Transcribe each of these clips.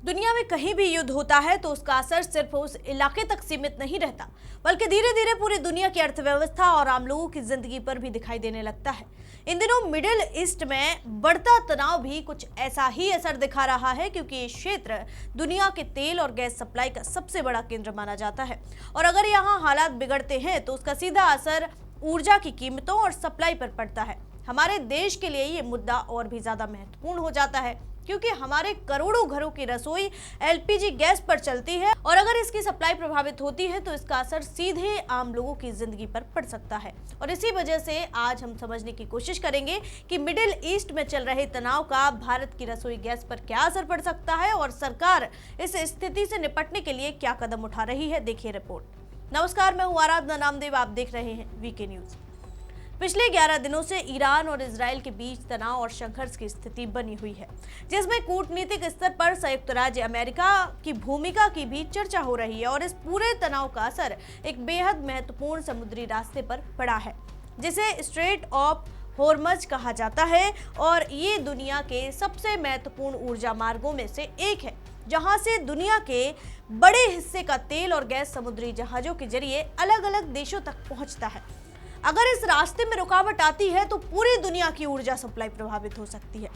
दुनिया में कहीं भी युद्ध होता है तो उसका असर सिर्फ उस इलाके तक सीमित नहीं रहता, बल्कि धीरे धीरे पूरी दुनिया की अर्थव्यवस्था और आम लोगों की जिंदगी पर भी दिखाई देने लगता है। इन दिनों मिडिल ईस्ट में बढ़ता तनाव भी कुछ ऐसा ही असर दिखा रहा है, क्योंकि ये क्षेत्र दुनिया के तेल और गैस सप्लाई का सबसे बड़ा केंद्र माना जाता है। और अगर यहाँ हालात बिगड़ते हैं तो उसका सीधा असर ऊर्जा की कीमतों और सप्लाई पर पड़ता है। हमारे देश के लिए ये मुद्दा और भी ज्यादा महत्वपूर्ण हो जाता है, क्योंकि हमारे करोड़ों घरों की रसोई एलपीजी गैस पर चलती है और अगर इसकी सप्लाई प्रभावित होती है तो इसका असर सीधे आम लोगों की जिंदगी पर पड़ सकता है। और इसी वजह से आज हम समझने की कोशिश करेंगे कि मिडिल ईस्ट में चल रहे तनाव का भारत की रसोई गैस पर क्या असर पड़ सकता है और सरकार इस स्थिति से निपटने के लिए क्या कदम उठा रही है। देखिए रिपोर्ट। नमस्कार, मैं हूं आराधना नामदेव, आप देख रहे हैं वीके न्यूज। पिछले 11 दिनों से ईरान और इजराइल के बीच तनाव और संघर्ष की स्थिति बनी हुई है, जिसमें कूटनीतिक स्तर पर संयुक्त राज्य अमेरिका की भूमिका की भी चर्चा हो रही है। और इस पूरे तनाव का असर एक बेहद महत्वपूर्ण समुद्री रास्ते पर पड़ा है, जिसे स्ट्रेट ऑफ हॉर्मज कहा जाता है। और ये दुनिया के सबसे महत्वपूर्ण ऊर्जा मार्गों में से एक है, जहां से दुनिया के बड़े हिस्से का तेल और गैस समुद्री जहाजों के जरिए अलग अलग देशों तक पहुंचता है। अगर इस रास्ते में रुकावट आती है तो पूरी दुनिया की ऊर्जा सप्लाई प्रभावित हो सकती है।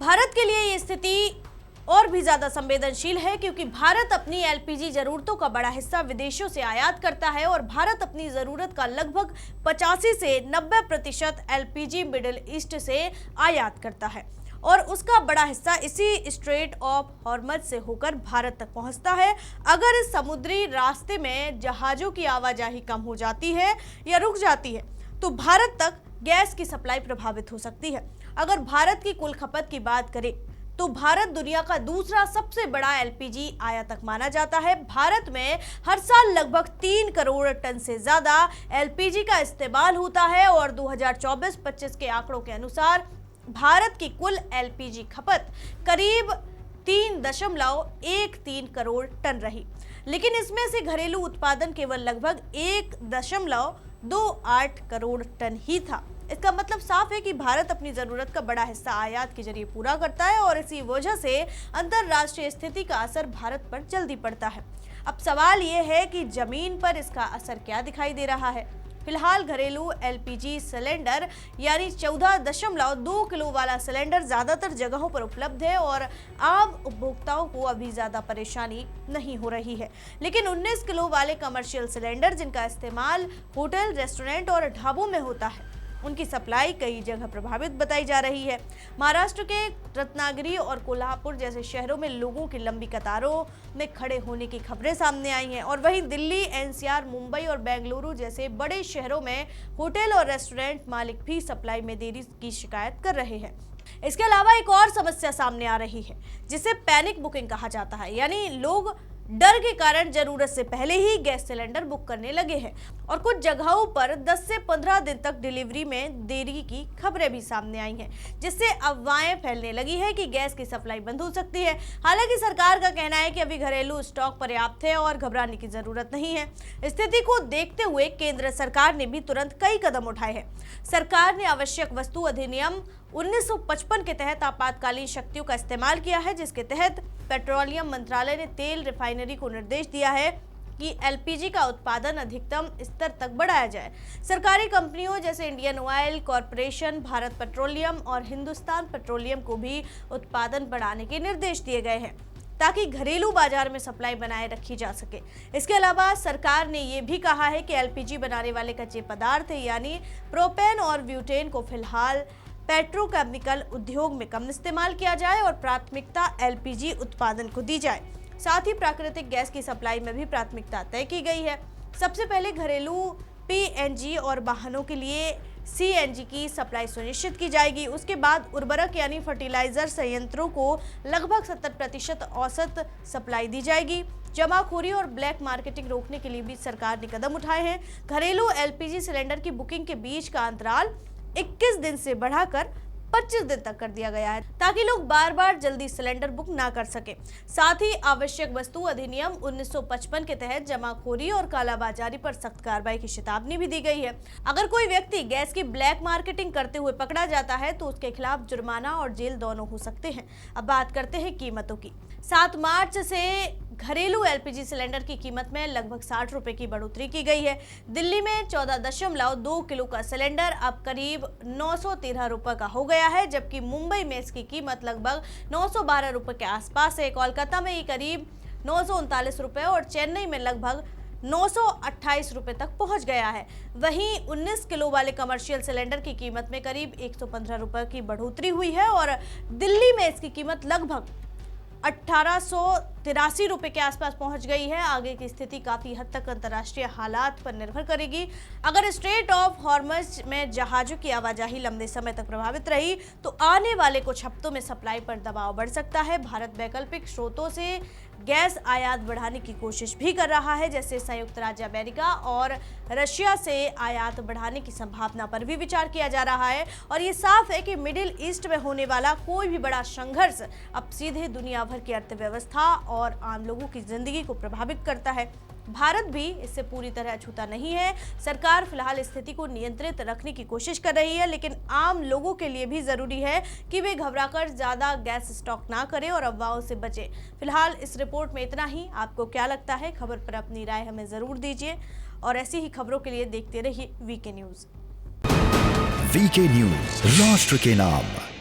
भारत के लिए ये स्थिति और भी ज्यादा संवेदनशील है, क्योंकि भारत अपनी एलपीजी जरूरतों का बड़ा हिस्सा विदेशों से आयात करता है और भारत अपनी जरूरत का लगभग 85 से 90% एलपीजी मिडिल ईस्ट से आयात करता है और उसका बड़ा हिस्सा इसी स्ट्रेट ऑफ हॉर्मज से होकर भारत तक पहुंचता है। अगर इस समुद्री रास्ते में जहाजों की आवाजाही कम हो जाती है या रुक जाती है तो भारत तक गैस की सप्लाई प्रभावित हो सकती है। अगर भारत की कुल खपत की बात करें तो भारत दुनिया का दूसरा सबसे बड़ा एलपीजी आयातक माना जाता है। भारत में हर साल लगभग 3 करोड़ टन से ज्यादा एलपीजी का इस्तेमाल होता है और 2024-25 के आंकड़ों के अनुसार भारत की कुल एलपीजी खपत करीब 3.13 करोड़ टन रही, लेकिन इसमें से घरेलू उत्पादन केवल लगभग 1.28 करोड़ टन ही था। इसका मतलब साफ है कि भारत अपनी जरूरत का बड़ा हिस्सा आयात के जरिए पूरा करता है और इसी वजह से अंतरराष्ट्रीय स्थिति का असर भारत पर जल्दी पड़ता है। अब सवाल यह है कि जमीन पर इसका असर क्या दिखाई दे रहा है। फिलहाल घरेलू एलपीजी सिलेंडर यानी 14.2 किलो वाला सिलेंडर ज्यादातर जगहों पर उपलब्ध है और आम उपभोक्ताओं को अभी ज्यादा परेशानी नहीं हो रही है। लेकिन 19 किलो वाले कमर्शियल सिलेंडर, जिनका इस्तेमाल होटल, रेस्टोरेंट और ढाबों में होता है, उनकी सप्लाई कई जगह प्रभावित बताई जा रही है। महाराष्ट्र के रत्नागिरी और कोल्हापुर जैसे शहरों में लोगों की लंबी कतारों में खड़े होने की खबरें सामने आई हैं और वहीं दिल्ली, एनसीआर, मुंबई और बेंगलुरु जैसे बड़े शहरों में होटल और रेस्टोरेंट मालिक भी सप्लाई में देरी की शिकायत कर रहे हैं। इसके अलावा एक और समस्या सामने आ रही है, जिसे पैनिक बुकिंग कहा जाता है, यानी लोग डर के कारण जरूरत से पहले ही गैस सिलेंडर बुक करने लगे हैं और कुछ जगहों पर 10 से 15 दिन तक डिलीवरी में देरी की खबरें भी सामने आई हैं, जिससे अफवाहें फैलने लगी है कि गैस की सप्लाई बंद हो सकती है। हालांकि सरकार का कहना है कि अभी घरेलू स्टॉक पर्याप्त है और घबराने की जरूरत नहीं है। स्थिति को देखते हुए केंद्र सरकार ने भी तुरंत कई कदम उठाए हैं। सरकार ने आवश्यक वस्तु अधिनियम 1955 के तहत आपातकालीन शक्तियों का इस्तेमाल किया है, जिसके तहत पेट्रोलियम मंत्रालय ने तेल रिफाइनरी को निर्देश दिया है कि एलपीजी का उत्पादन अधिकतम स्तर तक बढ़ाया जाए। सरकारी कंपनियों जैसे Indian oil corporation, Bharat petroleum और हिंदुस्तान पेट्रोलियम को भी उत्पादन बढ़ाने के निर्देश दिए गए हैं, ताकि घरेलू बाजार में सप्लाई बनाए रखी जा सके। इसके अलावा सरकार ने यह भी कहा है कि एलपीजी बनाने वाले कच्चे पदार्थ यानी प्रोपेन और ब्यूटेन को फिलहाल पेट्रोकेमिकल उद्योग में कम इस्तेमाल किया जाए और प्राथमिकता एलपीजी उत्पादन को दी जाए। साथ ही प्राकृतिक गैस की सप्लाई में भी प्राथमिकता तय की गई है। सबसे पहले घरेलू पीएनजी और वाहनों के लिए सीएनजी की सप्लाई सुनिश्चित की जाएगी। उसके बाद उर्वरक यानी फर्टिलाइजर संयंत्रों को लगभग 70% औसत सप्लाई दी जाएगी। जमाखोरी और ब्लैक मार्केटिंग रोकने के लिए भी सरकार ने कदम उठाए हैं। घरेलू एलपीजी सिलेंडर की बुकिंग के बीच का अंतराल 21 दिन से बढ़ाकर 25 दिन तक कर दिया गया है ताकि लोग बार बार जल्दी सिलेंडर बुक ना कर सके। साथ ही आवश्यक वस्तु अधिनियम 1955 के तहत जमाखोरी और कालाबाजारी पर सख्त कार्रवाई की चेतावनी भी दी गई है। अगर कोई व्यक्ति गैस की ब्लैक मार्केटिंग करते हुए पकड़ा जाता है तो उसके खिलाफ जुर्माना और जेल दोनों हो सकते हैं। अब बात करते हैं कीमतों की। 7 मार्च से घरेलू एलपीजी सिलेंडर की कीमत में लगभग 60 रुपए की बढ़ोतरी की गई है। दिल्ली में 14.2 किलो का सिलेंडर अब करीब 913 रुपए का हो गया है, जबकि मुंबई में इसकी कीमत लगभग 912 रुपए के आसपास है। कोलकाता में ये करीब 939 रुपए और चेन्नई में लगभग 928 रुपए तक पहुंच गया है। वहीं 19 किलो वाले कमर्शियल सिलेंडर की कीमत में करीब 115 रुपए की बढ़ोतरी हुई है और दिल्ली में इसकी कीमत लगभग 1883 रुपए के आसपास पहुंच गई है। आगे की स्थिति काफी हद तक अंतर्राष्ट्रीय हालात पर निर्भर करेगी। अगर स्ट्रेट ऑफ हॉर्मज में जहाजों की आवाजाही लंबे समय तक प्रभावित रही तो आने वाले कुछ हफ्तों में सप्लाई पर दबाव बढ़ सकता है। भारत वैकल्पिक स्रोतों से गैस आयात बढ़ाने की कोशिश भी कर रहा है, जैसे संयुक्त राज्य अमेरिका और रशिया से आयात बढ़ाने की संभावना पर भी विचार किया जा रहा है। और ये साफ है कि मिडिल ईस्ट में होने वाला कोई भी बड़ा संघर्ष अब सीधे दुनिया भर की अर्थव्यवस्था और आम लोगों की जिंदगी को प्रभावित करता है। भारत भी इससे पूरी तरह अछूता नहीं है। सरकार फिलहाल स्थिति को नियंत्रित रखने की कोशिश कर रही है, लेकिन आम लोगों के लिए भी जरूरी है कि वे घबराकर ज्यादा गैस स्टॉक ना करें और अफवाहों से बचें। फिलहाल इस रिपोर्ट में इतना ही। आपको क्या लगता है? खबर पर अपनी राय हमें जरूर दीजिए और ऐसी ही खबरों के लिए देखते रहिए वीके न्यूज। वीके न्यूज, राष्ट्र के नाम।